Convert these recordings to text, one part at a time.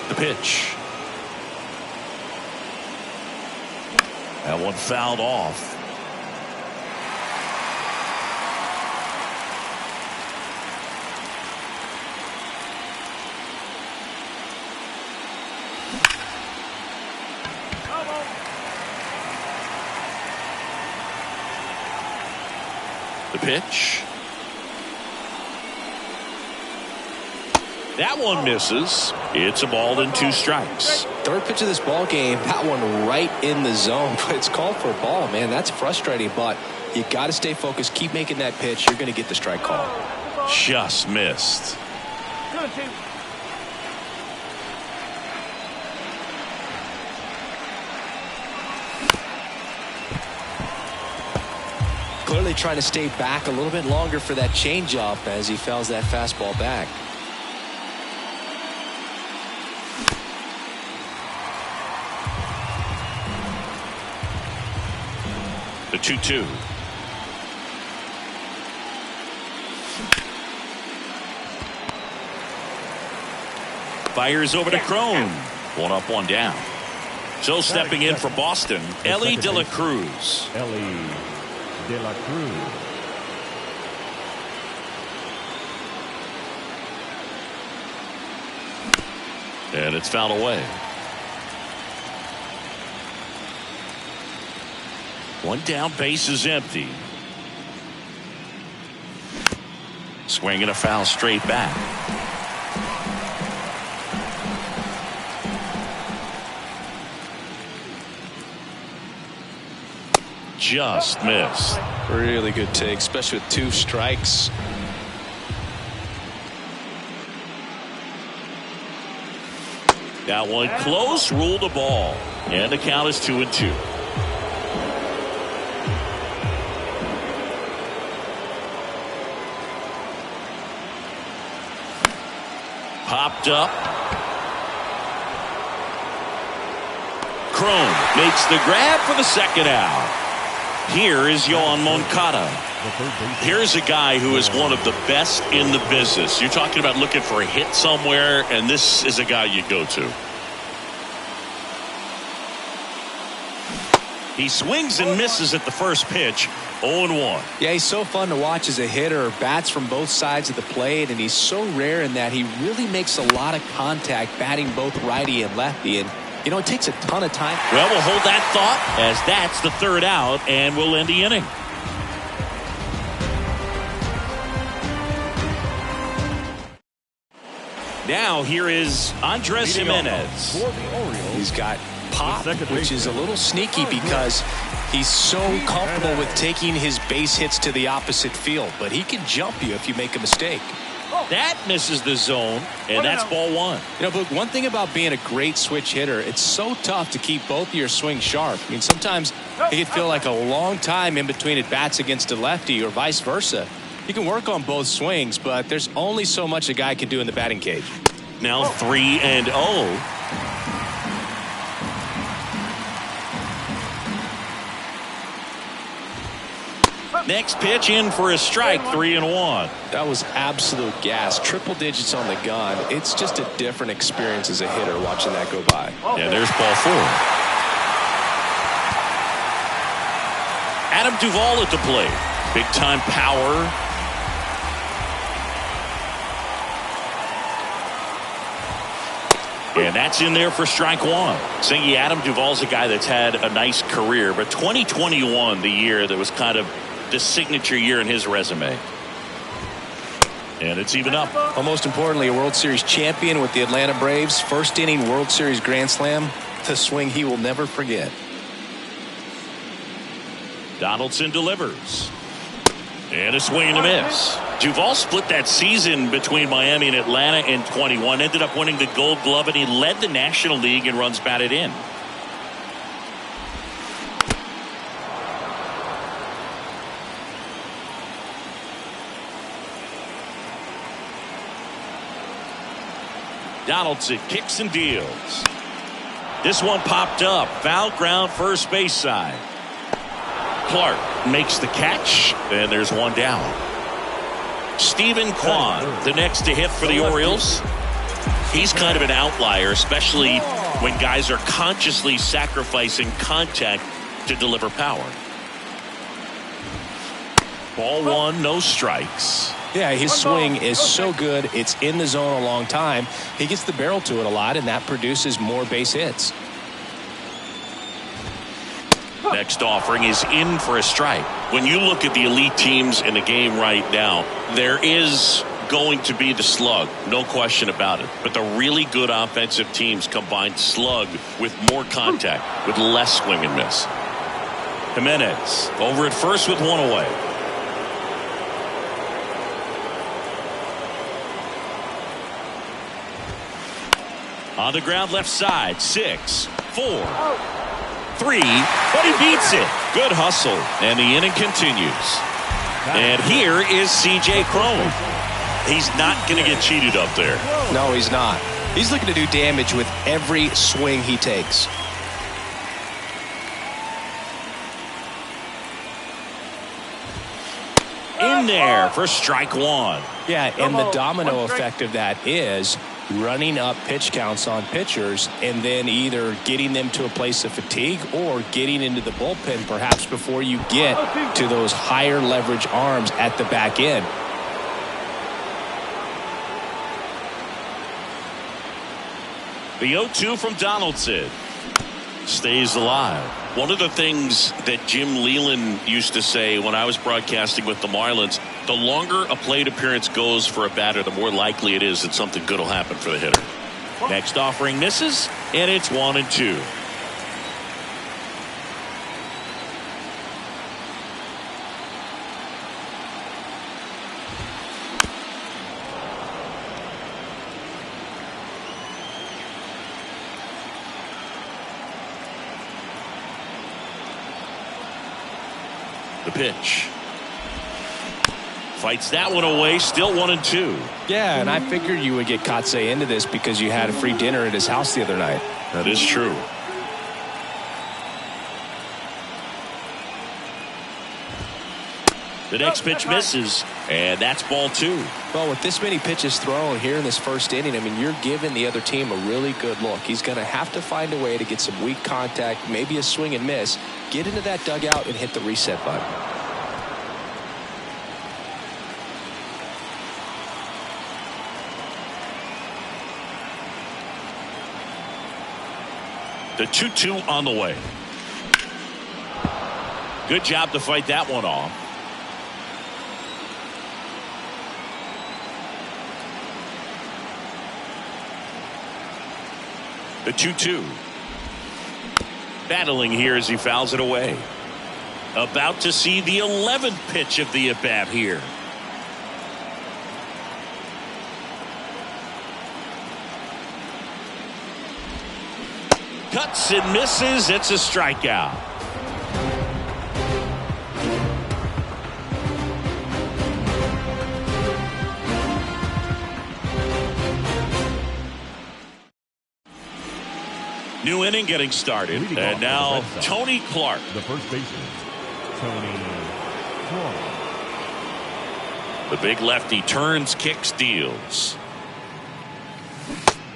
The pitch. That one fouled off. The pitch. That one misses. It's a ball and 2 strikes. Third pitch of this ball game, that one right in the zone, but it's called for a ball, man. That's frustrating, but you got to stay focused. Keep making that pitch. You're going to get the strike call. Just missed. Clearly trying to stay back a little bit longer for that changeup as he fouls that fastball back. The 2-2. Fires over to Crone. 1 up, 1 down. So stepping in for Boston, Ellie De La Cruz. Ellie De La Cruz. And it's fouled away. 1 down, base is empty. Swing and a foul straight back. Just missed. Really good take, especially with 2 strikes. That one close, ruled the ball. And the count is 2-2. Popped up. Crone makes the grab for the second out. Here is Yoan Moncada. Here's a guy who is one of the best in the business. You're talking about looking for a hit somewhere, and this is a guy you go to. He swings and misses at the first pitch. 0-1. Yeah, he's so fun to watch as a hitter. Bats from both sides of the plate, and he's so rare in that he really makes a lot of contact batting both righty and lefty. And you know, it takes a ton of time. Well, we'll hold that thought as that's the 3rd out, and we'll end the inning. Now here is Andres Jimenez. He's got pop, which is a little sneaky because he's so comfortable with taking his base hits to the opposite field, but he can jump you if you make a mistake. That misses the zone, and that's ball 1. You know, Boog, one thing about being a great switch hitter, it's so tough to keep both of your swings sharp. I mean, sometimes it can feel like a long time in between at bats against a lefty or vice versa. You can work on both swings, but there's only so much a guy can do in the batting cage. Now 3-0. Next pitch in for a strike, 3-1. That was absolute gas. Triple digits on the gun. It's just a different experience as a hitter watching that go by. And there's ball 4. Adam Duvall at the plate. Big time power. And that's in there for strike 1. Saying Adam Duvall's a guy that's had a nice career, but 2021, the year that was kind of the signature year in his resume. And it's even up. Well, most importantly, a World Series champion with the Atlanta Braves. First inning World Series Grand Slam. The swing he will never forget. Donaldson delivers. And a swing and a miss. Duvall split that season between Miami and Atlanta in 21. Ended up winning the Gold Glove, and he led the National League in runs batted in. Donaldson kicks and deals. This one popped up. Foul ground, first base side. Clark makes the catch, and there's 1 down. Stephen Kwan, the next to hit for the Orioles. He's kind of an outlier, especially when guys are consciously sacrificing contact to deliver power. Ball one, no strikes. Yeah, his swing is so good. It's in the zone a long time. He gets the barrel to it a lot, and that produces more base hits. Next offering is in for a strike. When you look at the elite teams in the game right now, there is going to be the slug, no question about it. But the really good offensive teams combine slug with more contact, with less swing and miss. Jimenez over at first with one away. On the ground left side, 6, 4, 3, but he beats it. Good hustle, and the inning continues. And here is C.J. Cron. He's not going to get cheated up there. No, he's not. He's looking to do damage with every swing he takes. In there for strike one. Yeah, and the domino effect of that is running up pitch counts on pitchers and then either getting them to a place of fatigue or getting into the bullpen perhaps before you get to those higher leverage arms at the back end. The 0-2 from Donaldson stays alive. One of the things that Jim Leland used to say when I was broadcasting with the Marlins, the longer a plate appearance goes for a batter, the more likely it is that something good will happen for the hitter. Next offering misses, and it's 1-2. The pitch. Fights that one away, still 1-2. Yeah, and I figured you would get Kotsay into this because you had a free dinner at his house the other night. That is true. The next pitch misses, and that's ball two. Well, with this many pitches thrown here in this first inning, I mean, you're giving the other team a really good look. He's going to have to find a way to get some weak contact, maybe a swing and miss, get into that dugout and hit the reset button. The 2-2 on the way. Good job to fight that one off. The 2-2. Battling here as he fouls it away. About to see the 11th pitch of the at-bat here. Cuts and misses. It's a strikeout. New inning getting started. And now Tony Clark. The first baseman, Tony Clark. The big lefty turns, kicks, deals.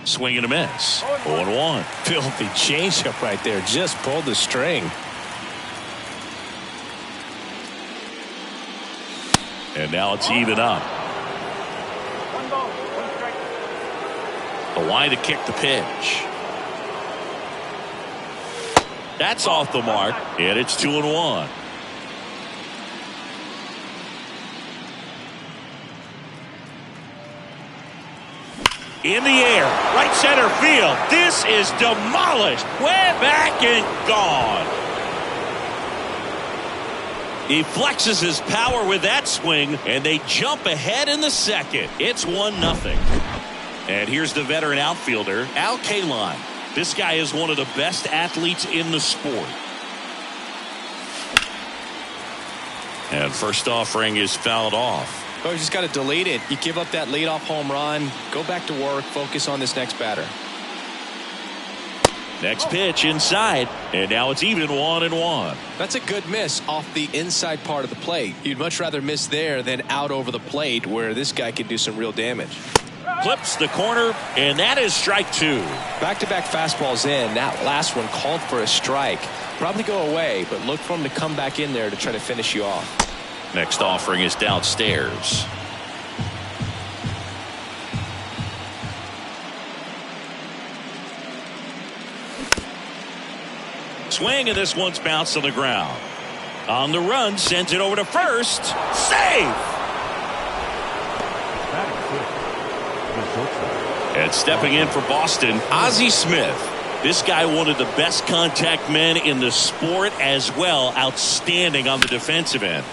Swing and a miss. 0-1. Filthy changeup right there. Just pulled the string. And now it's even up. The line to kick the pitch. That's off the mark, and it's 2-1. In the air, right center field. This is demolished. Way back and gone. He flexes his power with that swing, and they jump ahead in the second. It's 1-0. And here's the veteran outfielder, Al Kaline. This guy is one of the best athletes in the sport. And first offering is fouled off. Oh, you just got to delete it. You give up that leadoff home run. Go back to work. Focus on this next batter. Next pitch inside. And now it's even 1-1. That's a good miss off the inside part of the plate. You'd much rather miss there than out over the plate where this guy can do some real damage. Clips the corner, and that is strike two. Back-to-back fastballs in. That last one called for a strike. Probably go away, but look for him to come back in there to try to finish you off. Next offering is downstairs. Swing, and this one's bounced on the ground. On the run, sends it over to first. Save! And stepping in for Boston, Ozzie Smith. This guy, one of the best contact men in the sport as well. Outstanding on the defensive end.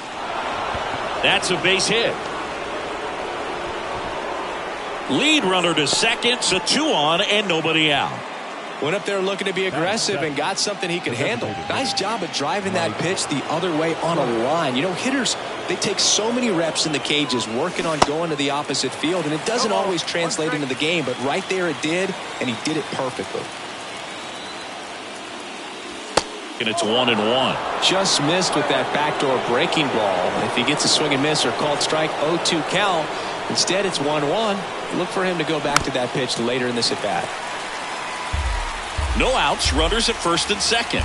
That's a base hit. Lead runner to second, so 2 on and nobody out. Went up there looking to be aggressive and got something he could handle. Nice job of driving that pitch the other way on a line. You know, hitters, they take so many reps in the cages working on going to the opposite field, and it doesn't always translate into the game, but right there it did, and he did it perfectly. And it's 1-1. Just missed with that backdoor breaking ball. If he gets a swing and miss or called strike, 0-2 count. Instead, it's 1-1. Look for him to go back to that pitch later in this at bat. No outs, runners at first and second.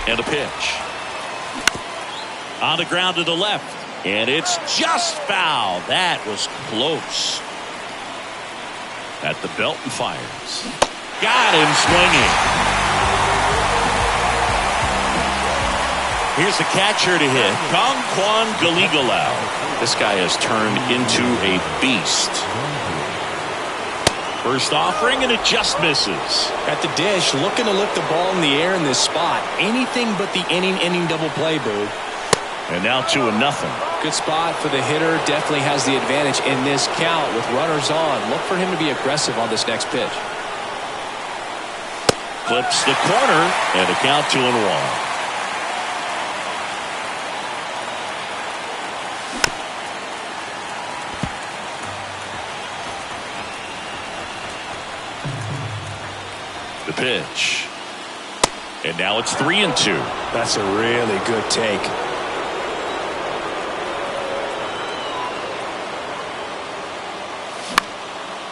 And a pitch. On the ground to the left. And it's just foul. That was close. At the belt and fires. Got him swinging. Here's the catcher to hit. Kong Galigalau. This guy has turned into a beast. First offering, and it just misses. At the dish, looking to lift the ball in the air in this spot. Anything but the inning double play, Boo. And now 2-0. Good spot for the hitter. Definitely has the advantage in this count with runners on. Look for him to be aggressive on this next pitch. Clips the corner, and a count 2-1. The pitch. And now it's 3-2. That's a really good take.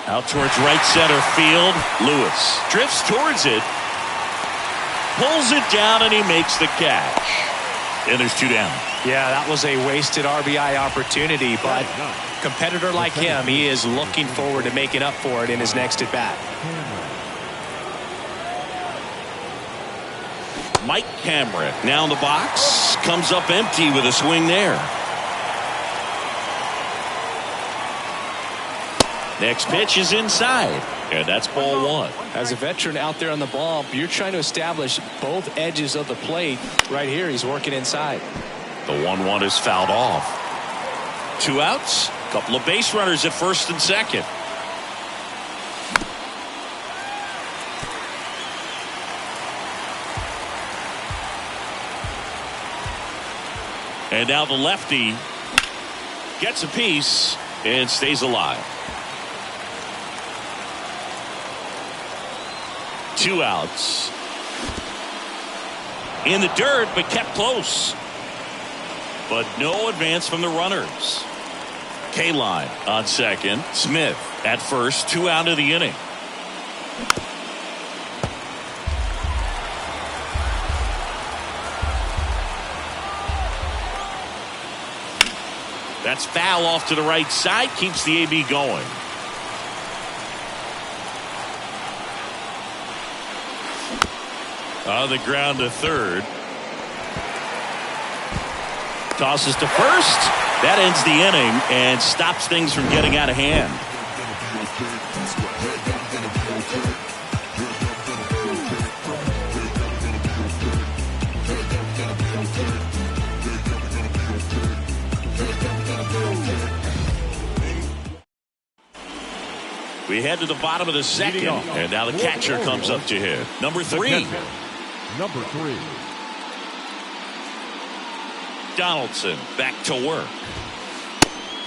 Out towards right center field. Lewis drifts towards it. Pulls it down, and he makes the catch. And there's 2 down. Yeah, that was a wasted RBI opportunity, but competitor like him, he is looking forward to making up for it in his next at bat. Mike Cameron now in the box. Comes up empty with a swing there. Next pitch is inside, and that's ball 1. As a veteran out there on the ball, you're trying to establish both edges of the plate. Right here, he's working inside. The 1-1 is fouled off. 2 outs, couple of base runners at first and second. And now the lefty gets a piece and stays alive. 2 outs. In the dirt, but kept close. But no advance from the runners. K-line on second. Smith at first. 2 out of the inning. That's foul off to the right side. Keeps the AB going. On the ground to third. Tosses to first. That ends the inning and stops things from getting out of hand. We head to the bottom of the second, and now the catcher comes up to hit. Number 3. Number 3. Donaldson back to work.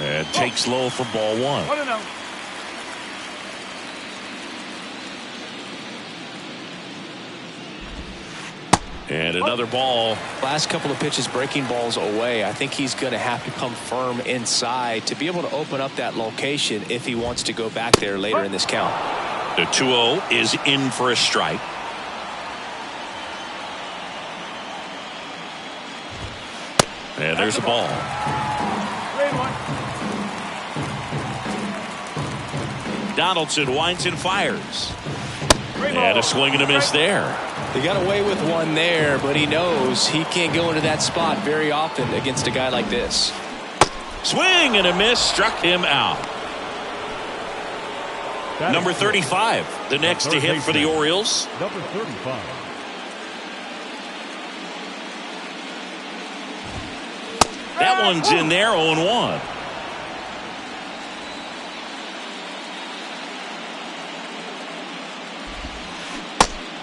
And takes low for ball 1. And another ball. Last couple of pitches breaking balls away. I think he's going to have to come firm inside to be able to open up that location if he wants to go back there later in this count. The 2-0 is in for a strike. And there's a ball. Donaldson winds and fires. And a swing and a miss there. He got away with one there, but he knows he can't go into that spot very often against a guy like this. Swing and a miss, struck him out. Number 35, the next to hit for the Orioles. Number 35. That one's in there, 0-1.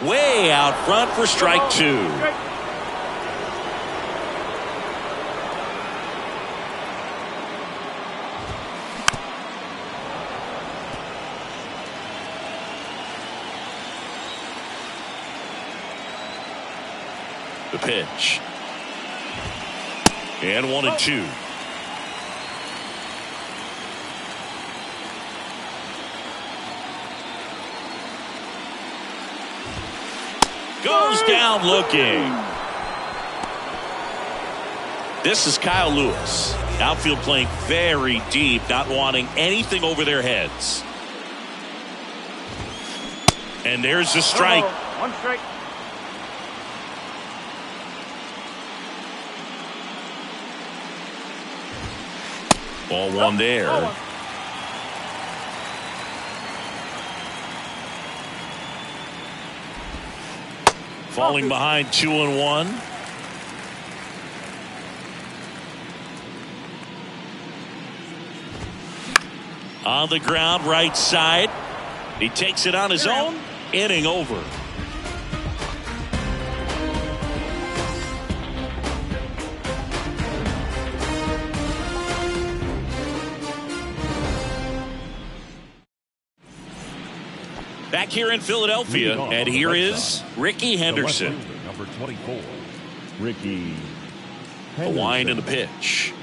Way out front for strike 2. The pitch. And 1-2. Goes down looking. This is Kyle Lewis. Outfield playing very deep, not wanting anything over their heads. And there's the strike. One strike. Ball one there. Falling behind 2-1. On the ground, right side. He takes it on his own. Inning over. Back here in Philadelphia, and here is Ricky Henderson. Number 24, Ricky The wind and the pitch.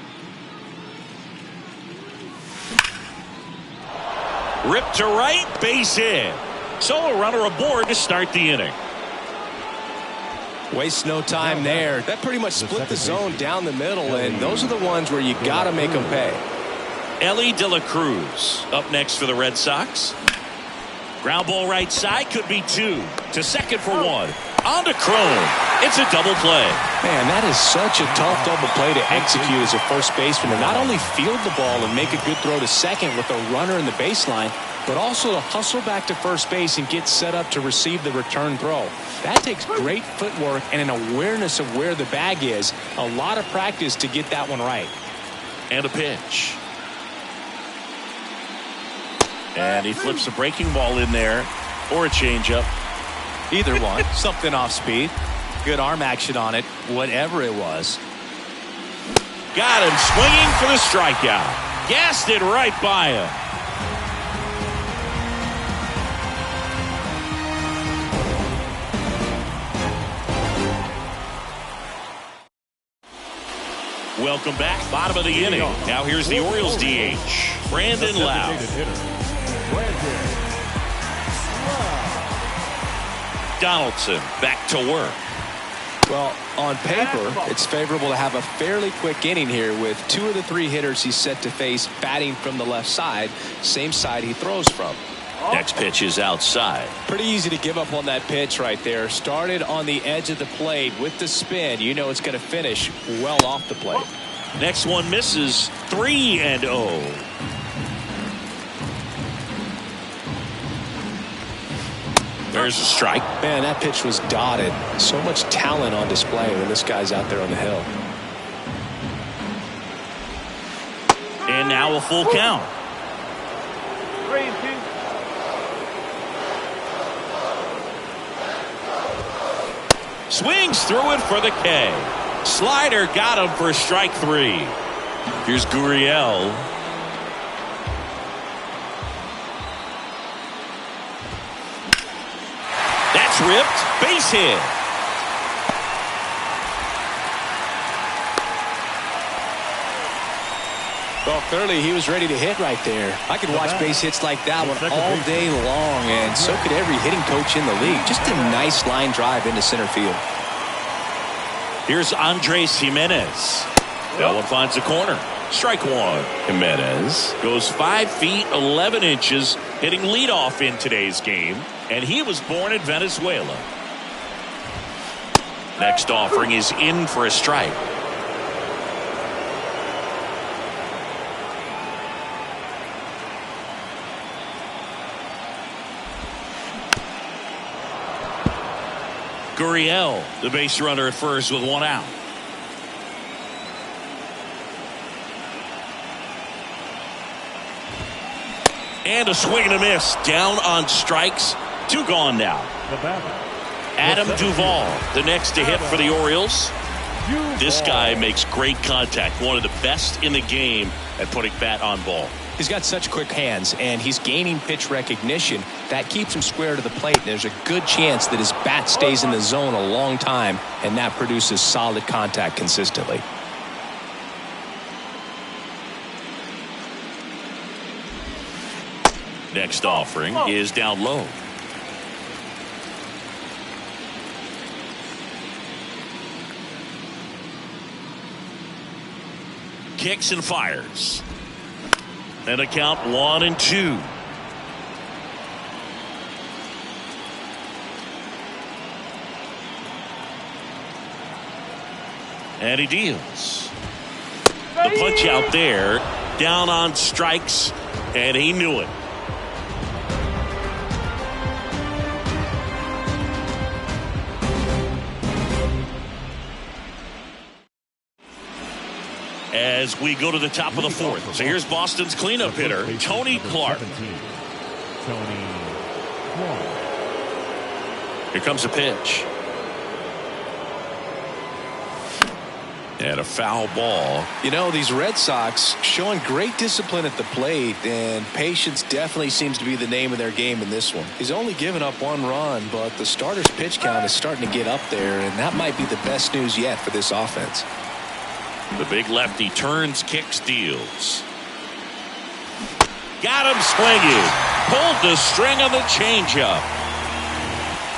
Ripped to right, base hit. So a runner aboard to start the inning. Waste no time there. That pretty much split the zone down the middle, and those are the ones where you got to make them pay. Ellie De La Cruz up next for the Red Sox. Ground ball right side, could be 2. To second for 1. On to Crone. It's a double play. Man, that is such a tough double play to execute as a first baseman. To not only field the ball and make a good throw to second with a runner in the baseline, but also to hustle back to first base and get set up to receive the return throw. That takes great footwork and an awareness of where the bag is. A lot of practice to get that one right. And a pitch. And he flips a breaking ball in there, or a changeup. Either one. Something off speed. Good arm action on it, whatever it was. Got him swinging for the strikeout. Gassed it right by him. Welcome back. Bottom of the inning. Now here's the Orioles DH, Brandon Lau. Donaldson back to work. Well, on paper, it's favorable to have a fairly quick inning here with 2 of the 3 hitters he's set to face batting from the left side, same side he throws from. Next pitch is outside. Pretty easy to give up on that pitch right there. Started on the edge of the plate with the spin. You know it's going to finish well off the plate. Next one misses. 3-0. There's a strike. Man, that pitch was dotted. So much talent on display when this guy's out there on the hill. And now a full count. 3-2. Swings through it for the K. Slider got him for strike 3. Here's Gurriel. That's ripped. Base hit. Well, clearly he was ready to hit right there. I could watch base hits like that one all day long, and so could every hitting coach in the league. Just a nice line drive into center field. Here's Andres Jimenez. That one finds the corner. Strike one. Jimenez goes 5 feet 11 inches, hitting leadoff in today's game, and he was born in Venezuela. Next offering is in for a strike. Gurriel, the base runner at first with 1 out. And a swing and a miss. Down on strikes. 2 gone now. Adam Duvall, the next to hit for the Orioles. This guy makes great contact. One of the best in the game at putting bat on ball. He's got such quick hands, and he's gaining pitch recognition. That keeps him square to the plate. There's a good chance that his bat stays in the zone a long time, and that produces solid contact consistently. Next offering is down low. Kicks and fires. And a count 1-2. And he deals. The punch out there. Down on strikes. And he knew it. As we go to the top of the 4th. So here's Boston's cleanup hitter, Tony Clark. Here comes a pitch. And a foul ball. You know, these Red Sox showing great discipline at the plate, and patience definitely seems to be the name of their game in this one. He's only given up 1 run, but the starter's pitch count is starting to get up there, and that might be the best news yet for this offense. The big lefty turns, kicks, deals. Got him swinging. Pulled the string on the changeup.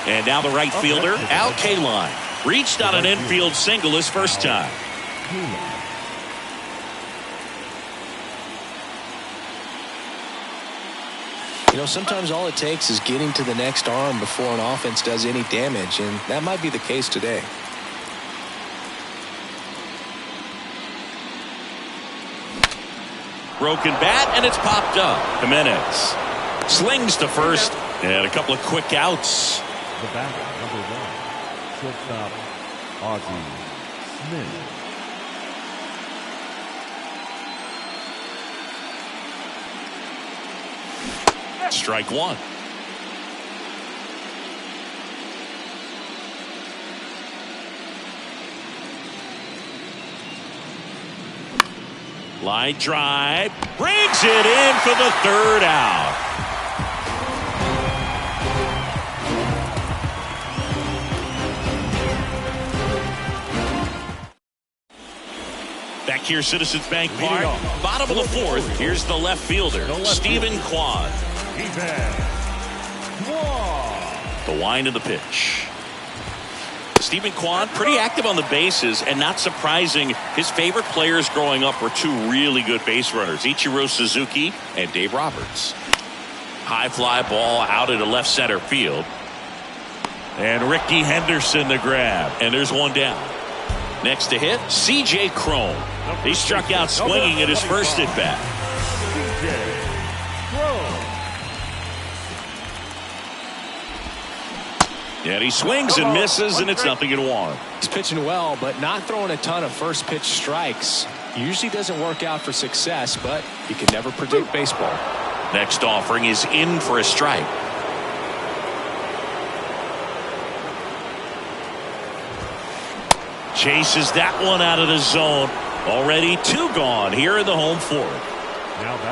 And now the right fielder, Al Kaline, reached on an infield single his first time. You know, sometimes all it takes is getting to the next arm before an offense does any damage, and that might be the case today. Broken bat, and it's popped up. Jimenez slings to first, and a couple of quick outs. The batter, number 1, shortstop, Ozzie Smith. Strike 1. Line drive, brings it in for the 3rd out. Back here, Citizens Bank Park, bottom of the 4th. Here's the left fielder, Stephen Kwan. The wind of the pitch. Stephen Kwan, pretty active on the bases, and not surprising, his favorite players growing up were 2 really good base runners, Ichiro Suzuki and Dave Roberts. High fly ball out into left center field. And Ricky Henderson the grab, and there's 1 down. Next to hit, C.J. Cron. He struck out swinging at his first at bat. And he swings and misses, and it's 0-1. He's pitching well, but not throwing a ton of first pitch strikes. Usually doesn't work out for success, but you can never predict baseball. Next offering is in for a strike. Chases that one out of the zone. Already 2 gone here in the home 4th.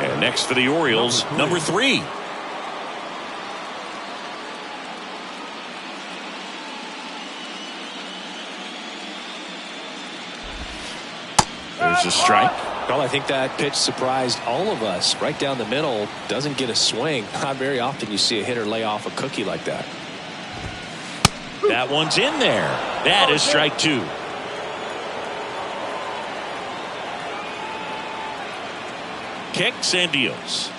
And next for the Orioles, number 3. There's a strike. Well, I think that pitch surprised all of us. Right down the middle, doesn't get a swing. Not very often you see a hitter lay off a cookie like that. That one's in there. That is strike two. Kicks and deals.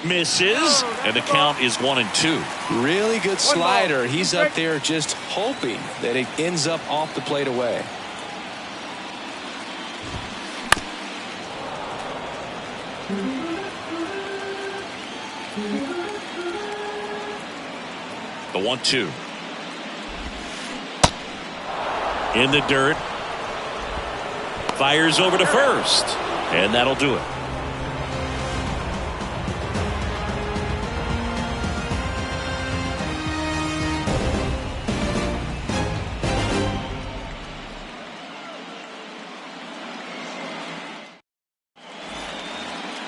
Misses, and the count is 1-2. Really good slider. He's up there just hoping that it ends up off the plate away. The 1-2. In the dirt. Fires over to first. And that'll do it.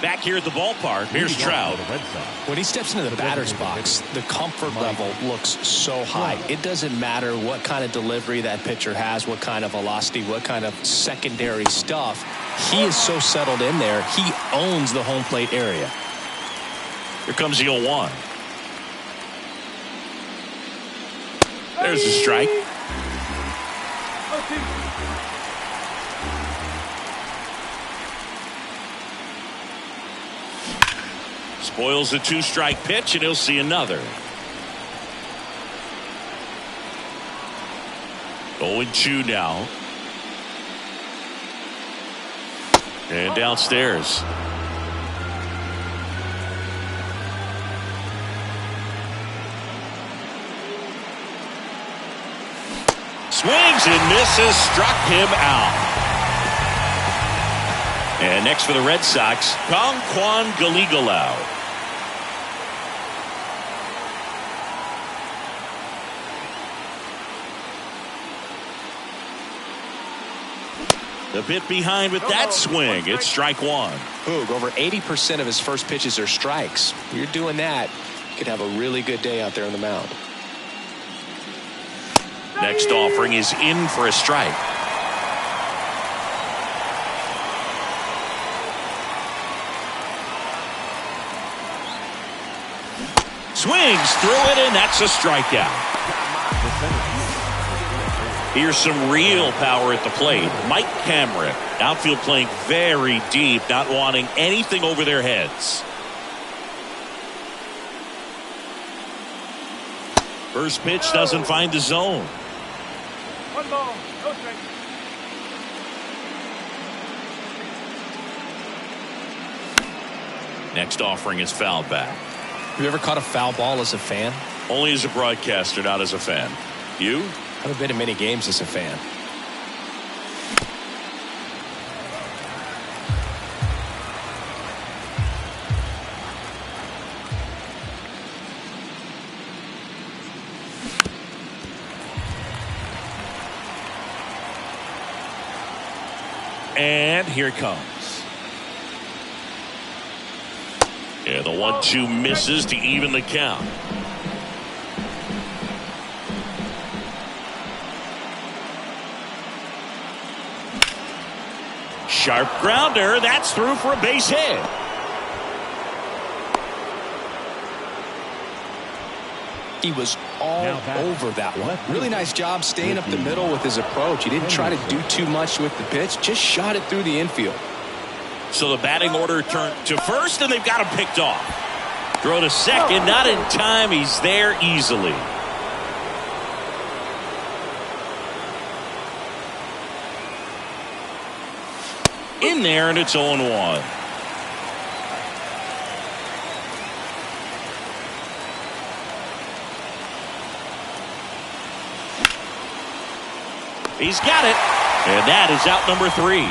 Back here at the ballpark, here's Trout. When he steps into the batter's box, the comfort level looks so high. It doesn't matter what kind of delivery that pitcher has, what kind of velocity, what kind of secondary stuff. He is so settled in there, he owns the home plate area. Here comes the 0-1. There's a strike. Spoils the 2-strike pitch, and he'll see another. 0-2 now. And downstairs. Swings and misses, struck him out. And next for the Red Sox, Kong Galigalau. A bit behind with that swing. It's strike one. Boog, over 80% of his first pitches are strikes. If you're doing that, you could have a really good day out there on the mound. Next offering is in for a strike. Swings through it, and that's a strikeout. Here's some real power at the plate. Mike Cameron, outfield playing very deep, not wanting anything over their heads. First pitch doesn't find the zone. 1 ball, no strike. Next offering is fouled back. Have you ever caught a foul ball as a fan? Only as a broadcaster, not as a fan. You? I haven't been in many games as a fan. And here it comes. Yeah, the 1-2 misses to even the count. Sharp grounder. That's through for a base hit. He was all over that one. Really nice job staying up the middle with his approach. He didn't try to do too much with the pitch, just shot it through the infield. So the batting order turned to first, and they've got him picked off. Throw to second, not in time. He's there easily. In there, and it's 0-1. He's got it, and that is out number 3.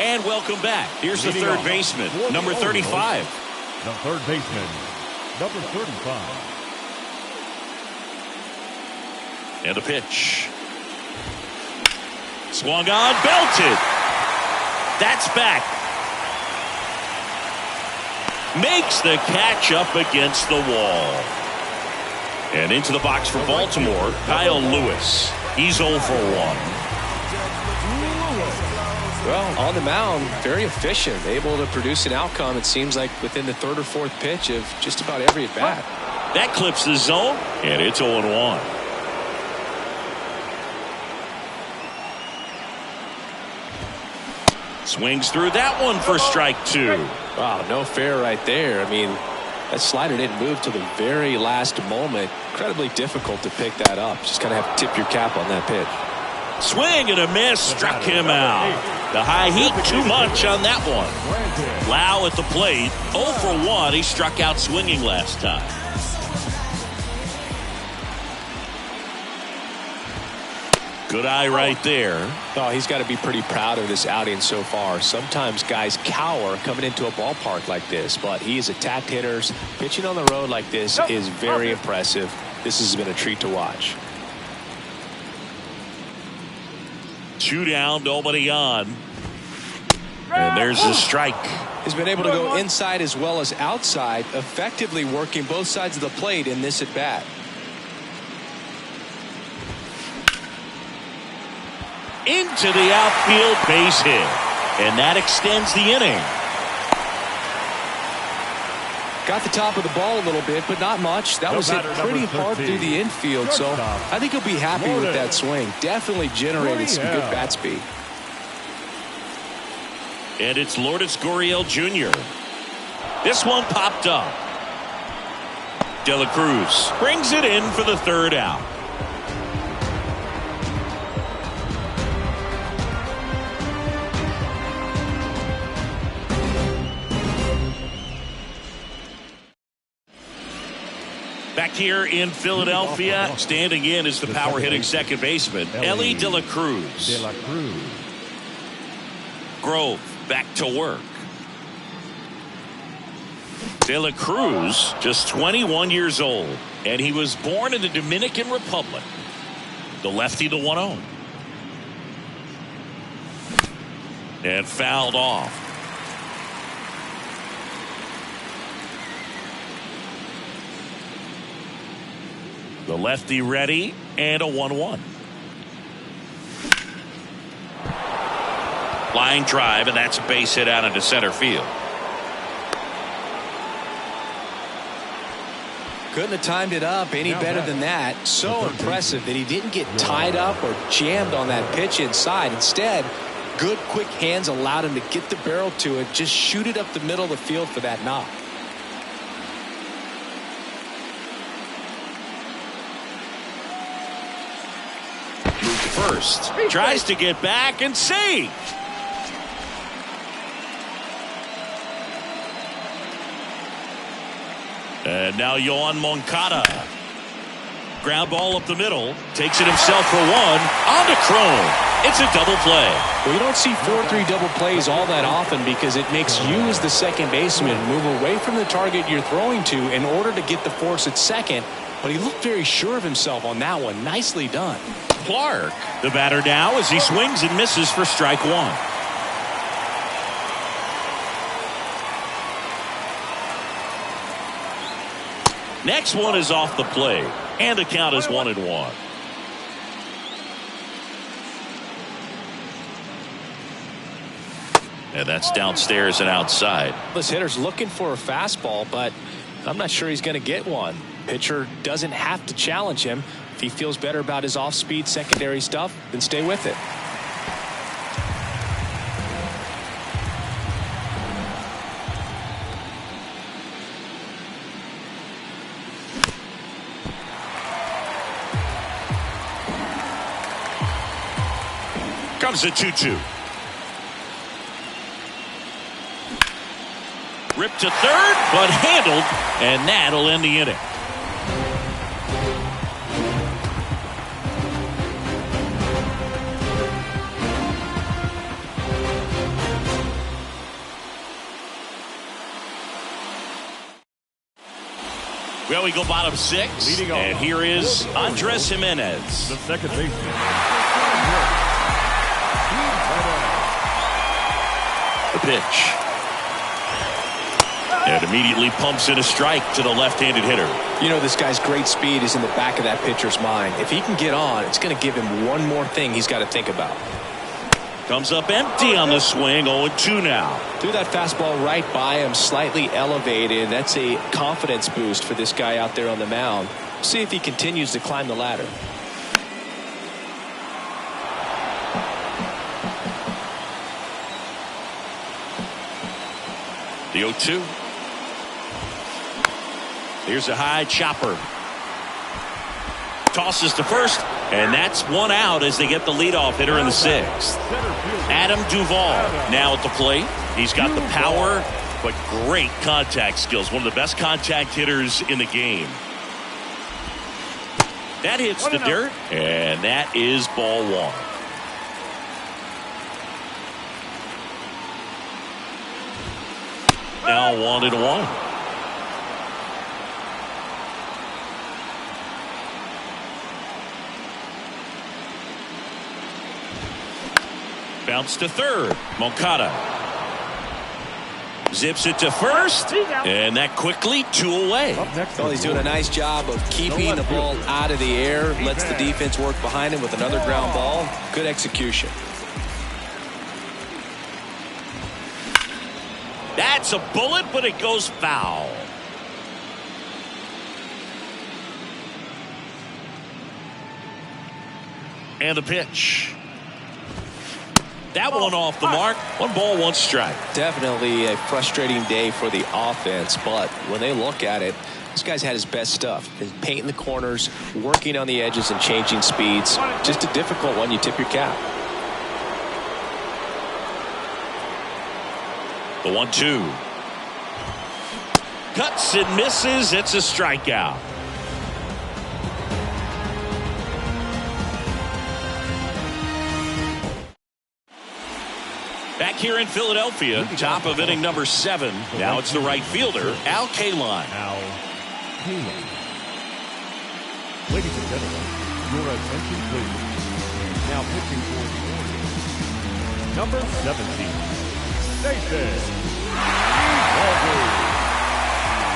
And welcome back. Here's the third baseman, number 35. The third baseman, number 35. And a pitch. Swung on, belted. That's back. Makes the catch up against the wall. And into the box for Baltimore, Kyle Lewis. He's 0 for 1. Well, on the mound, very efficient, able to produce an outcome, it seems like, within the third or fourth pitch of just about every at-bat. That clips the zone, and it's 0-1. Swings through that one for strike 2. Wow, no fair right there. I mean, that slider didn't move till the very last moment. Incredibly difficult to pick that up. Just kind of have to tip your cap on that pitch. Swing and a miss, struck him out. The high heat too much on that one. Lau at the plate, 0 for 1. He struck out swinging last time. Good eye right there. Oh, he's got to be pretty proud of this outing so far. Sometimes guys cower coming into a ballpark like this, but he has attacked hitters. Pitching on the road like this is very impressive. This has been a treat to watch. 2 down, nobody on. And there's the strike. He's been able to go inside as well as outside, effectively working both sides of the plate in this at bat. Into the outfield, base hit. And that extends the inning. Got the top of the ball a little bit, but not much. That was hit pretty hard through the infield, so I think he'll be happy with that swing. Definitely generated some good bat speed. And it's Lourdes Gurriel Jr. This one popped up. De La Cruz brings it in for the third out. Back here in Philadelphia, standing in is the power hitting second baseman, Ellie De La Cruz. Grove back to work. De La Cruz, just 21 years old, and he was born in the Dominican Republic. The lefty, the 1-0. And fouled off. The lefty ready, and a 1-1. Line drive, and that's a base hit out into center field. Couldn't have timed it up any better than that. So impressive that he didn't get tied up or jammed on that pitch inside. Instead, good quick hands allowed him to get the barrel to it, just shoot it up the middle of the field for that knock. First, tries to get back and save. And now Yoan Moncada. Ground ball up the middle. Takes it himself for one. On to Crone. It's a double play. Well, you don't see 4-3 double plays all that often because it makes you as the second baseman move away from the target you're throwing to in order to get the force at second. But he looked very sure of himself on that one. Nicely done. Clark, the batter now as he swings and misses for strike 1. Next one is off the plate, and the count is 1-1. And that's downstairs and outside. This hitter's looking for a fastball, but I'm not sure he's going to get one. Pitcher doesn't have to challenge him. If he feels better about his off-speed secondary stuff, then stay with it. Comes the 2-2. Ripped to third, but handled, and that'll end the inning. Well, we go bottom 6, and here is Andres Jimenez. The second baseman. The pitch. And immediately pumps in a strike to the left-handed hitter. You know, this guy's great speed is in the back of that pitcher's mind. If he can get on, it's going to give him one more thing he's got to think about. Comes up empty on the swing. 0-2 now. Threw that fastball right by him, slightly elevated. That's a confidence boost for this guy out there on the mound. See if he continues to climb the ladder. The 0-2. Here's a high chopper. Tosses to first, and that's one out as they get the leadoff hitter in the sixth. Adam Duvall now at the plate. He's got the power, but great contact skills. One of the best contact hitters in the game. That hits the dirt, and that is ball one. Now 1-1. Bounce to third. Moncada zips it to first, and that quickly 2 away. Well, he's doing a nice job of keeping the ball out of the air, lets the defense work behind him with another ground ball. Good execution. That's a bullet, but it goes foul. And the pitch. That one off the mark. 1 ball, 1 strike. Definitely a frustrating day for the offense, but when they look at it, this guy's had his best stuff. He's painting the corners, working on the edges and changing speeds. Just a difficult one. You tip your cap. The 1-2. Cuts and misses. It's a strikeout. Back here in Philadelphia, top of inning number 7. Now it's the right fielder, Al Kaline. Al Kaline. Ladies and gentlemen, your attention please. Now pitching for the Orioles, number 17, Nathan Eovaldi.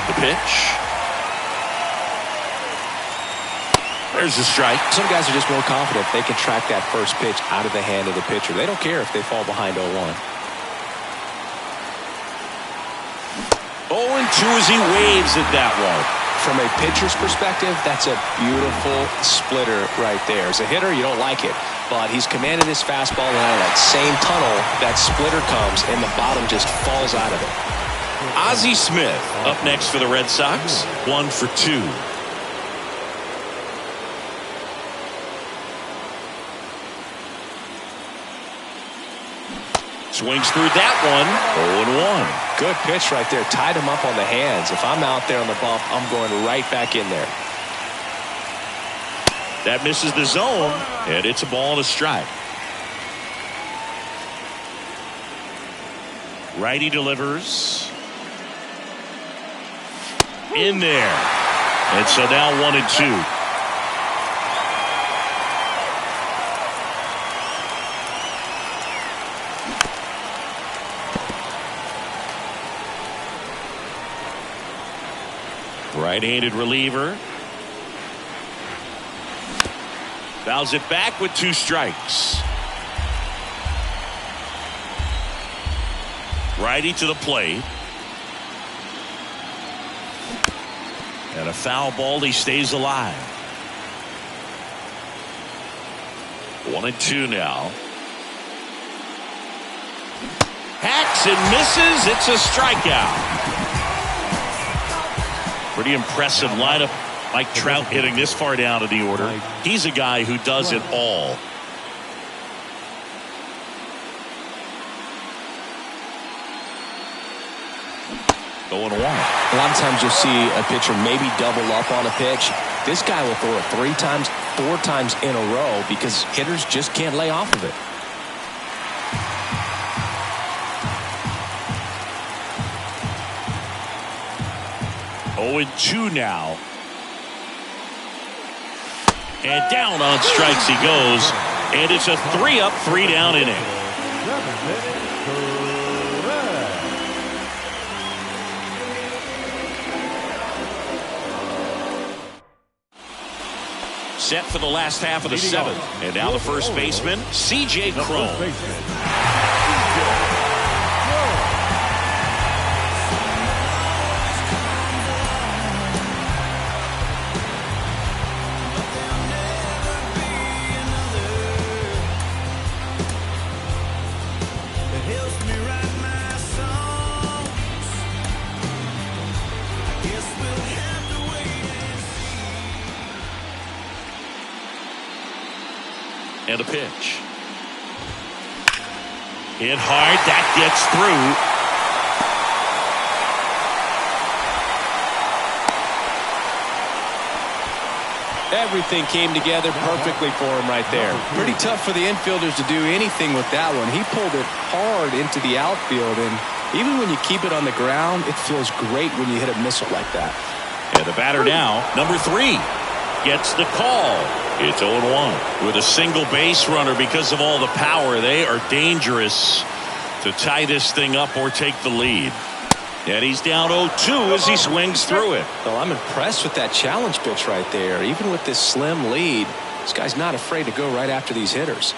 The pitch. There's the strike. Some guys are just more confident they can track that first pitch out of the hand of the pitcher. They don't care if they fall behind 0-1. 0-2 as he waves at that one. From a pitcher's perspective, that's a beautiful splitter right there. As a hitter, you don't like it, but he's commanded his fastball, and out of that same tunnel, that splitter comes, and the bottom just falls out of it. Ozzie Smith up next for the Red Sox. 1 for 2. Swings through that one. 0-1. Good pitch right there. Tied him up on the hands. If I'm out there on the bump, I'm going right back in there. That misses the zone, and it's a ball and a strike. Righty delivers. In there. And so now 1-2. Right-handed reliever. Fouls it back with 2 strikes. Righty to the plate. And a foul ball. He stays alive. 1-2 now. Hacks and misses. It's a strikeout. Pretty impressive lineup. Mike Trout hitting this far down in the order. He's a guy who does it all. Going 1. A lot of times you'll see a pitcher maybe double up on a pitch. This guy will throw it 3 times, 4 times in a row because hitters just can't lay off of it. Oh, 2 now. And down on strikes he goes. And it's a 3-up, 3-down inning. set for the last half of the seventh. And now the first baseman, C.J. Cron. And a pitch. Hit hard. That gets through. Everything came together perfectly for him right there. Pretty tough for the infielders to do anything with that one. He pulled it hard into the outfield, and even when you keep it on the ground, it feels great when you hit a missile like that. And the batter now, number 3, gets the call. It's 0-1 with a single base runner. Because of all the power, they are dangerous to tie this thing up or take the lead. And he's down 0-2 as he swings through it. Well, I'm impressed with that challenge pitch right there. Even with this slim lead, this guy's not afraid to go right after these hitters.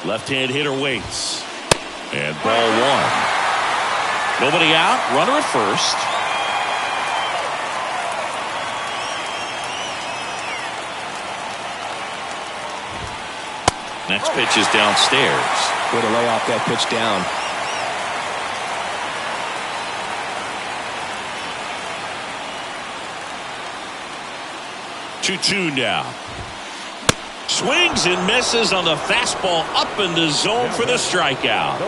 Left-hand hitter waits. And ball 1. Nobody out. Runner at first. Next pitch is downstairs. Way to lay off that pitch down. Two now. Swings and misses on the fastball up in the zone for the strikeout.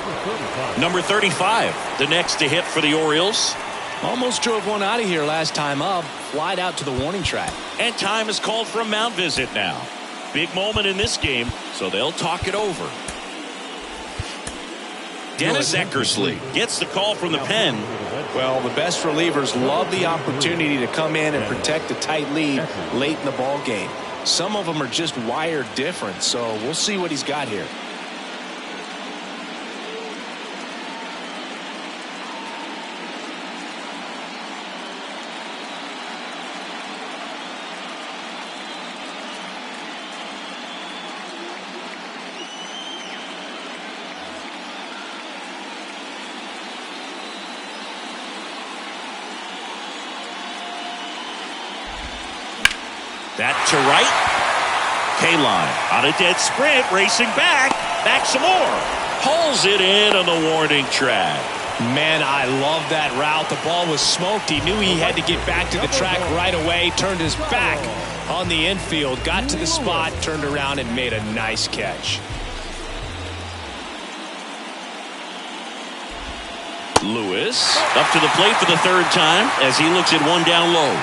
Number 35, the next to hit for the Orioles. Almost drove one out of here last time up. Flied out to the warning track. And time is called for a mound visit now. Big moment in this game, so they'll talk it over. Dennis Eckersley gets the call from the pen. Well, the best relievers love the opportunity to come in and protect a tight lead late in the ball game. Some of them are just wired different, so we'll see what he's got here. That to right. K-line on a dead sprint, racing back some more. Pulls it in on the warning track. Man, I love that route. The ball was smoked. He knew he had to get back to the track right away. Turned his back on the infield, got to the spot, turned around and made a nice catch. Lewis up to the plate for the third time as he looks at one down low.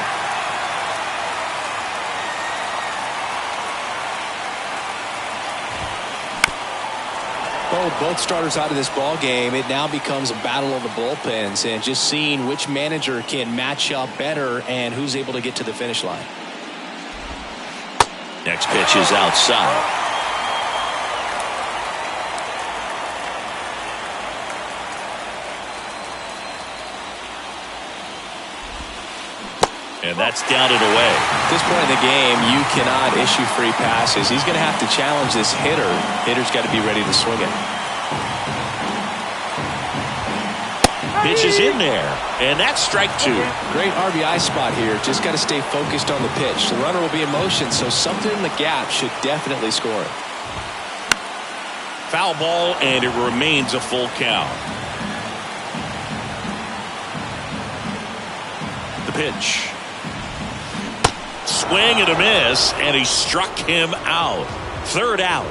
Both starters out of this ball game. It now becomes a battle of the bullpens and just seeing which manager can match up better and who's able to get to the finish line. Next pitch is outside. And that's down and away. At this point in the game, you cannot issue free passes. He's going to have to challenge this hitter. Hitter's got to be ready to swing it. Pitch is in there, and that's strike 2. Great RBI spot here. Just got to stay focused on the pitch. The runner will be in motion, so something in the gap should definitely score it. Foul ball, and it remains a full count. The pitch. Swing and a miss, and he struck him out. Third out.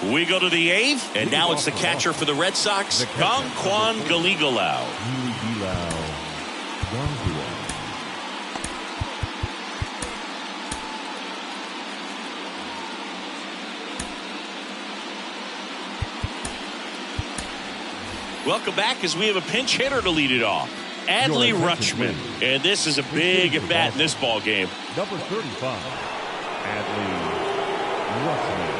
We go to the 8th, and now it's the catcher for the Red Sox, Kwan Galigalau. Welcome back as we have a pinch hitter to lead it off. Adley Rutschman. And this is a big at bat in this ball game. Number 35, Adley Rutschman.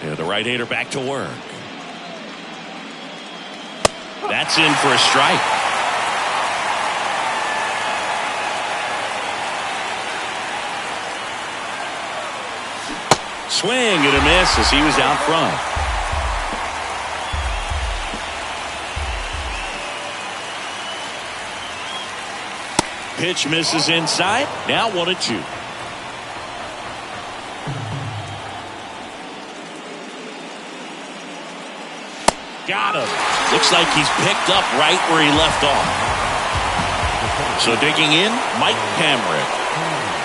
Yeah, the right-hander back to work. That's in for a strike. Swing and a miss as he was out front. Pitch misses inside. Now 1-2. Got him. Looks like he's picked up right where he left off. So digging in, Mike Hamrick.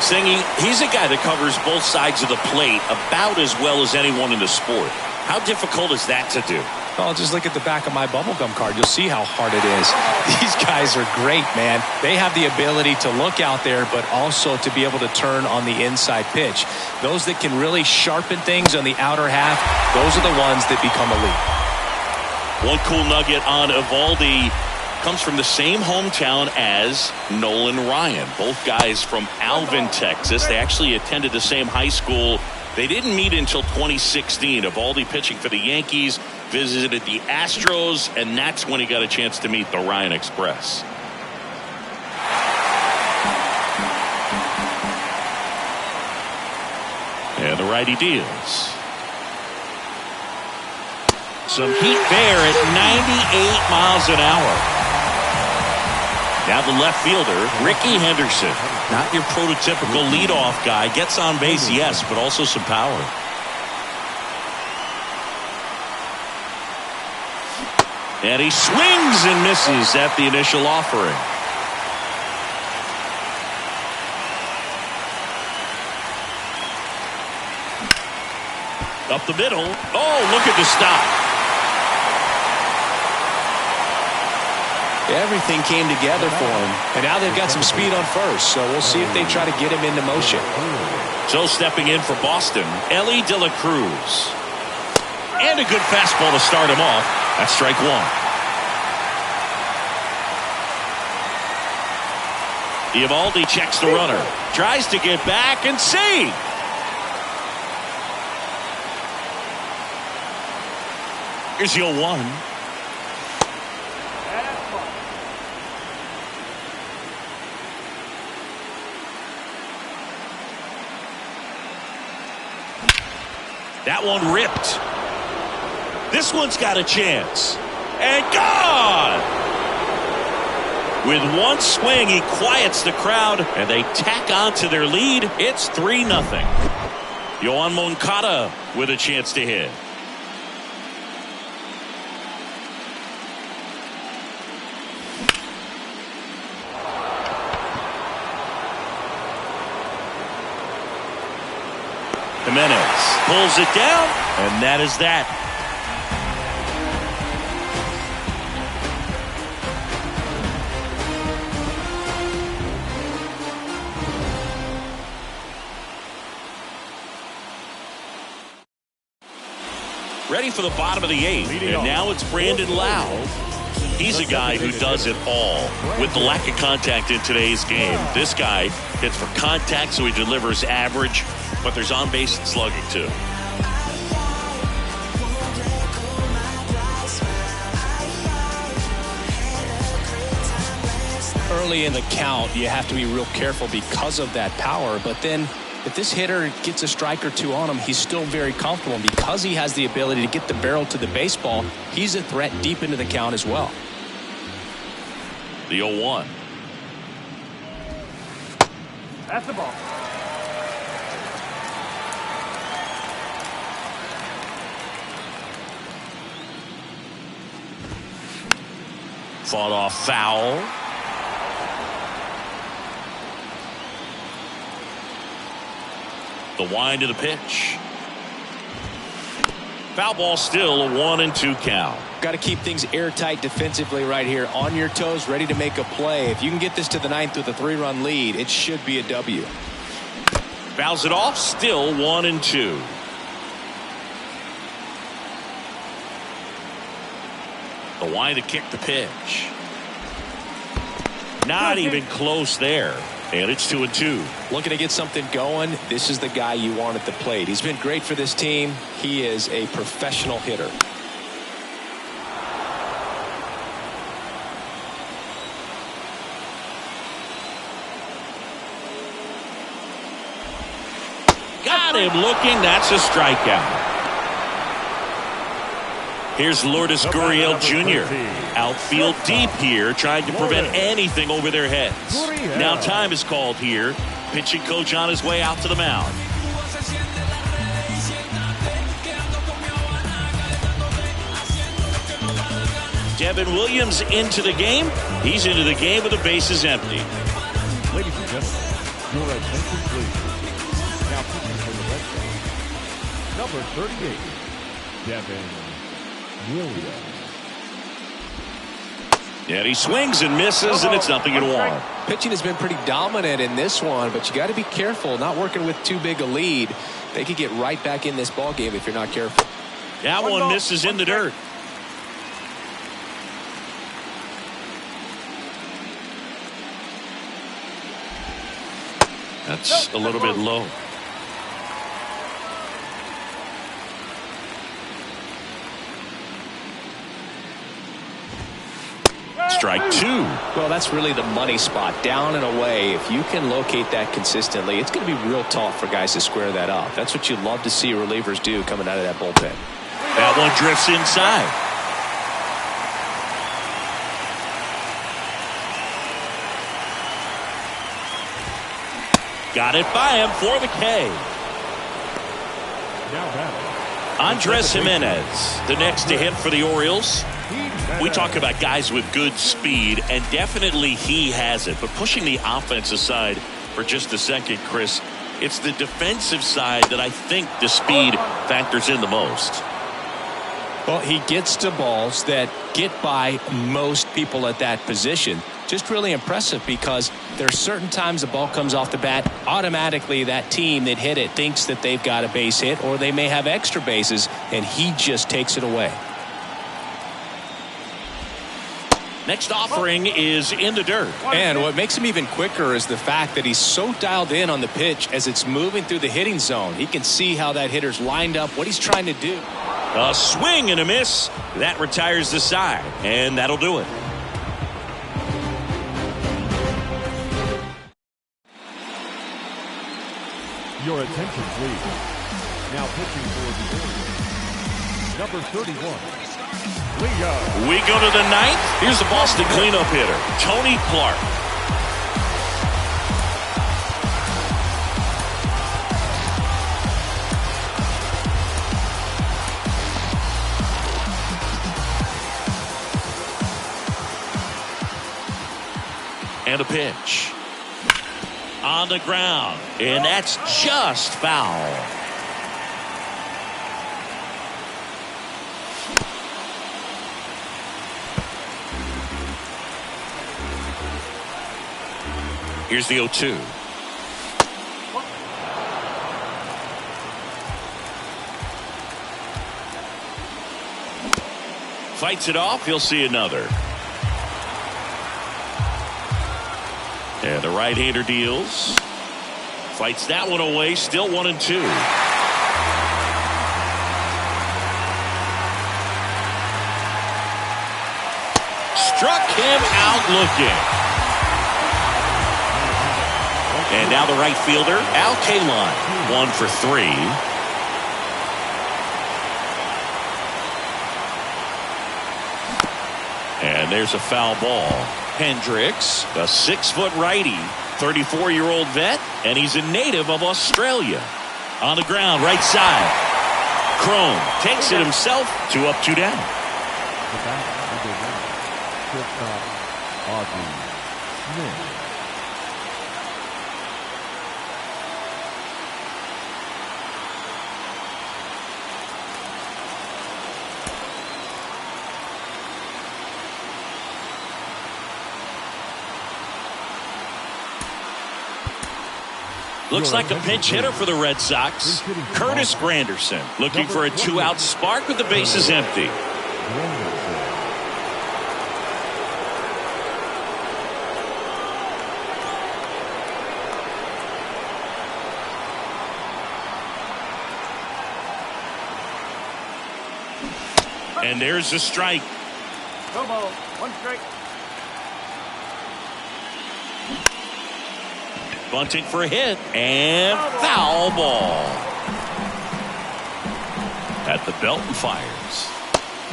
Singing, he's a guy that covers both sides of the plate about as well as anyone in the sport. How difficult is that to do? Well, just look at the back of my bubblegum card. You'll see how hard it is. These guys are great, man. They have the ability to look out there, but also to be able to turn on the inside pitch. Those that can really sharpen things on the outer half, those are the ones that become elite. One cool nugget on Eovaldi comes from the same hometown as Nolan Ryan. Both guys from Alvin, Texas. They actually attended the same high school. They didn't meet until 2016. Eovaldi pitching for the Yankees, visited the Astros, and that's when he got a chance to meet the Ryan Express. And the righty deals. Some heat there at 98 miles an hour. Now the left fielder, Ricky Henderson. Not your prototypical leadoff guy. Gets on base, yes, but also some power. And he swings and misses at the initial offering. Up the middle. Oh, look at the stop. Everything came together for him, and now they've got some speed on first, so we'll see if they try to get him into motion. So stepping in for Boston, Ellie De La Cruz. And a good fastball to start him off. That's strike one. Eovaldi checks the runner. Tries to get back and see. Here's the 0-1. That one ripped. This one's got a chance. And gone! With one swing, he quiets the crowd, and they tack on to their lead. It's 3-0. Yoan Moncada with a chance to hit. Jimenez pulls it down, and that is that. Ready for the bottom of the 8th, and now it's Brandon Lau. He's a guy who does it all. With the lack of contact in today's game, this guy hits for contact, so he delivers average, but there's on-base and slugging too. Early in the count, you have to be real careful because of that power, but then if this hitter gets a strike or two on him, he's still very comfortable. And because he has the ability to get the barrel to the baseball, he's a threat deep into the count as well. The 0-1. That's the ball. Fought off foul. The wind of the pitch. Foul ball, still a 1-2 count. Got to keep things airtight defensively right here, on your toes, ready to make a play. If you can get this to the 9th with a 3-run lead, it should be a W. Fouls it off, still 1-2. The wind to kick the pitch. Not even close there. And it's 2-2. Looking to get something going. This is the guy you want at the plate. He's been great for this team. He is a professional hitter. Got him looking. That's a strikeout. Here's Lourdes Gurriel Jr. Outfield deep here, trying to prevent anything over their heads. Now time is called here. Pitching coach on his way out to the mound. Devin Williams into the game. He's into the game with the bases empty. Ladies and gentlemen, your attention please. Now pitching for the Red Sox, number 38, Devin Williams. And he swings and misses, and it's 0-1. Pitching has been pretty dominant in this one, but you got to be careful. Not working with too big a lead. They could get right back in this ball game if you're not careful. That one misses in the dirt. That's a little bit low. Strike two. Well, that's really the money spot. Down and away. If you can locate that consistently, it's going to be real tough for guys to square that up. That's what you love to see relievers do coming out of that bullpen. That one drifts inside. Got it by him for the K. Andres Jimenez, the next to hit for the Orioles. We talk about guys with good speed, and definitely he has it. But pushing the offense aside for just a second, Chris, it's the defensive side that I think the speed factors in the most. Well, he gets to balls that get by most people at that position. Just really impressive because there are certain times the ball comes off the bat, automatically that team that hit it thinks that they've got a base hit or they may have extra bases, and he just takes it away. Next offering is in the dirt. And what makes him even quicker is the fact that he's so dialed in on the pitch as it's moving through the hitting zone. He can see how that hitter's lined up, what he's trying to do. A swing and a miss. That retires the side, and that'll do it. Your attention, please. Now pitching for the Orioles, number 31, Leo. We go to the ninth. Here's the Boston cleanup hitter, Tony Clark. And a pitch. On the ground. And that's just foul. Here's the 0-2. Fights it off. He'll see another. And the right-hander deals. Fights that one away. Still 1-2. Struck him out looking. And now the right fielder, Al Kaline, 1 for 3. And there's a foul ball. Hendricks, a 6-foot righty, 34-year-old vet, and he's a native of Australia. On the ground, right side. Crone takes it himself. 2 up, 2 down. Looks like a pinch hitter for the Red Sox. Curtis Granderson looking for a 2-out spark with the bases empty. And there's a strike. Go ball. One strike. Bunting for a hit. And foul ball. At the belt and fires.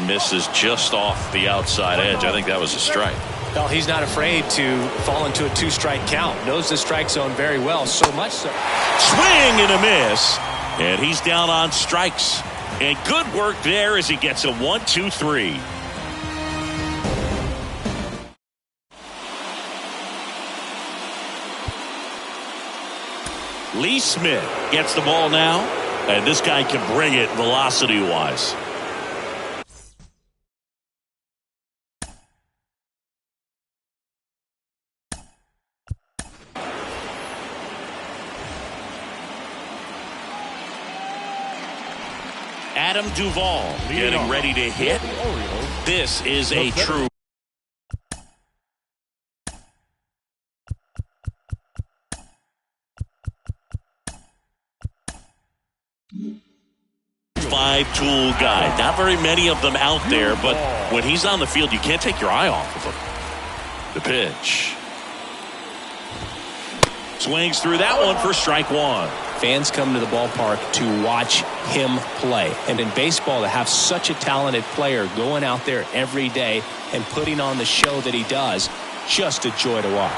Misses just off the outside edge. I think that was a strike. Well, he's not afraid to fall into a two-strike count. Knows the strike zone very well, so much so. Swing and a miss. And he's down on strikes. And good work there as he gets a 1-2-3. Lee Smith gets the ball now. And this guy can bring it velocity-wise. Adam Duvall getting ready to hit. This is a true. Five-tool guy. Not very many of them out there, but when he's on the field, you can't take your eye off of him. The pitch. Swings through that one for strike one. Fans come to the ballpark to watch him play. And in baseball, to have such a talented player going out there every day and putting on the show that he does, just a joy to watch.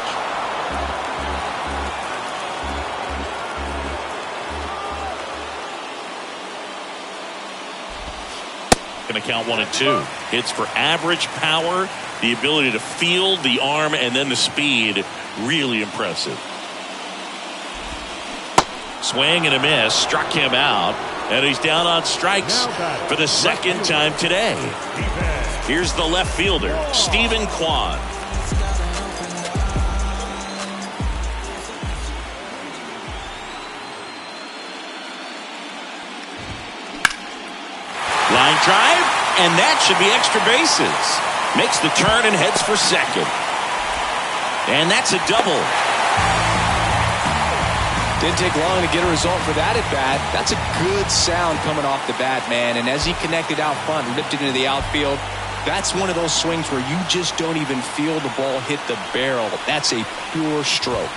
Going to count 1 and 2. Hits for average power, the ability to field the arm, and then the speed. Really impressive. Swing and a miss. Struck him out. And he's down on strikes for the second time today. Here's the left fielder, Stephen Kwan. Line drive, and that should be extra bases. Makes the turn and heads for second. And that's a double. Didn't take long to get a result for that at bat. That's a good sound coming off the bat, man. And as he connected out front and ripped it into the outfield, that's one of those swings where you just don't even feel the ball hit the barrel. That's a pure stroke.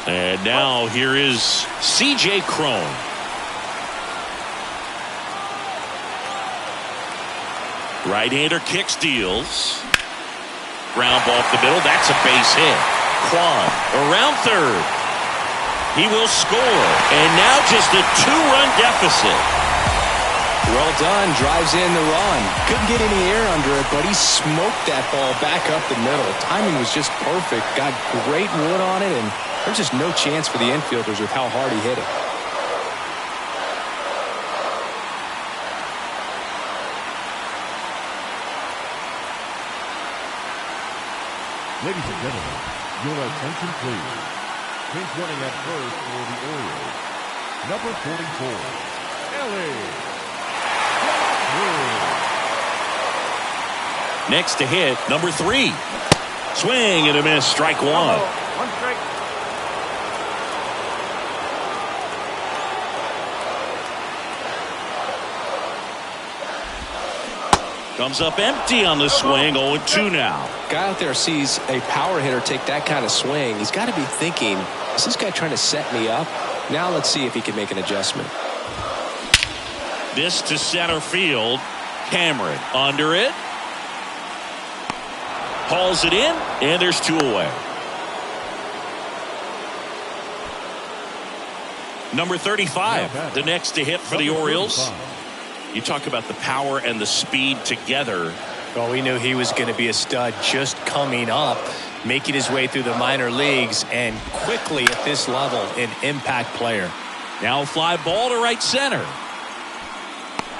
And now here is C.J. Cron. Right-hander kicks, deals. Ground ball up the middle. That's a base hit. Kwan around third. He will score. And now just a 2-run deficit. Well done. Drives in the run. Couldn't get any air under it, but he smoked that ball back up the middle. Timing was just perfect. Got great wood on it, and there's just no chance for the infielders with how hard he hit it. Ladies and gentlemen, your attention please. Pink running at first for the Orioles. Number 44, Ellie. Next to hit, number 3. Swing and a miss, strike 1. One strike. Comes up empty on the swing, 0-2 now. Guy out there sees a power hitter take that kind of swing. He's got to be thinking, is this guy trying to set me up? Now let's see if he can make an adjustment. This to center field. Cameron under it. Hauls it in, and there's 2 away. Number 35, the next to hit for the Orioles. You talk about the power and the speed together. Well, we knew he was going to be a stud just coming up, making his way through the minor leagues, and quickly at this level, an impact player. Now fly ball to right center.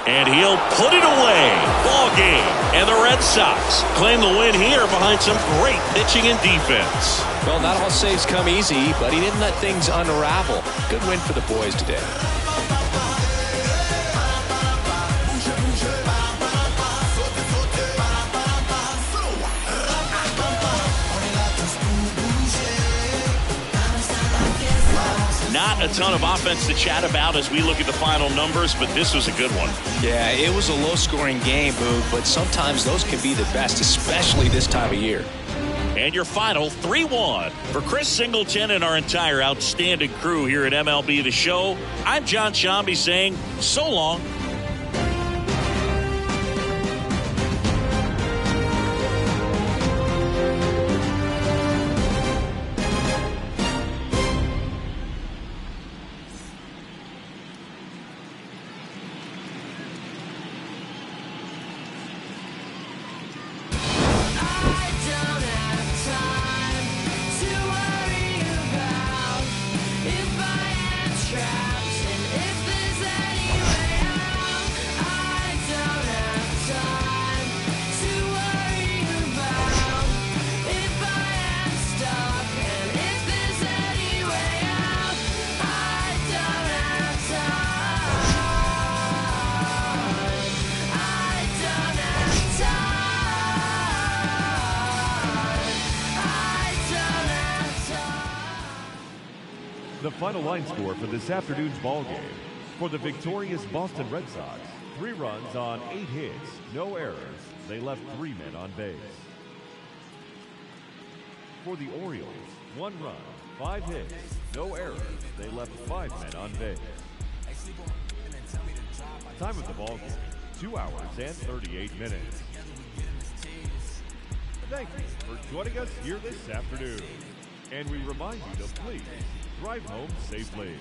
And he'll put it away. Ball game. And the Red Sox claim the win here behind some great pitching and defense. Well, not all saves come easy, but he didn't let things unravel. Good win for the boys today. Not a ton of offense to chat about as we look at the final numbers, but this was a good one. Yeah, it was a low-scoring game, Boog, but sometimes those can be the best, especially this time of year. And your final 3-1. For Chris Singleton and our entire outstanding crew here at MLB The Show, I'm John Shambi saying so long. The final line score for this afternoon's ball game. For the victorious Boston Red Sox, 3 runs on 8 hits, no errors. They left 3 men on base. For the Orioles, 1 run, 5 hits, no errors. They left 5 men on base. Time of the ball game, 2 hours and 38 minutes. Thank you for joining us here this afternoon. And we remind you to please drive home safely.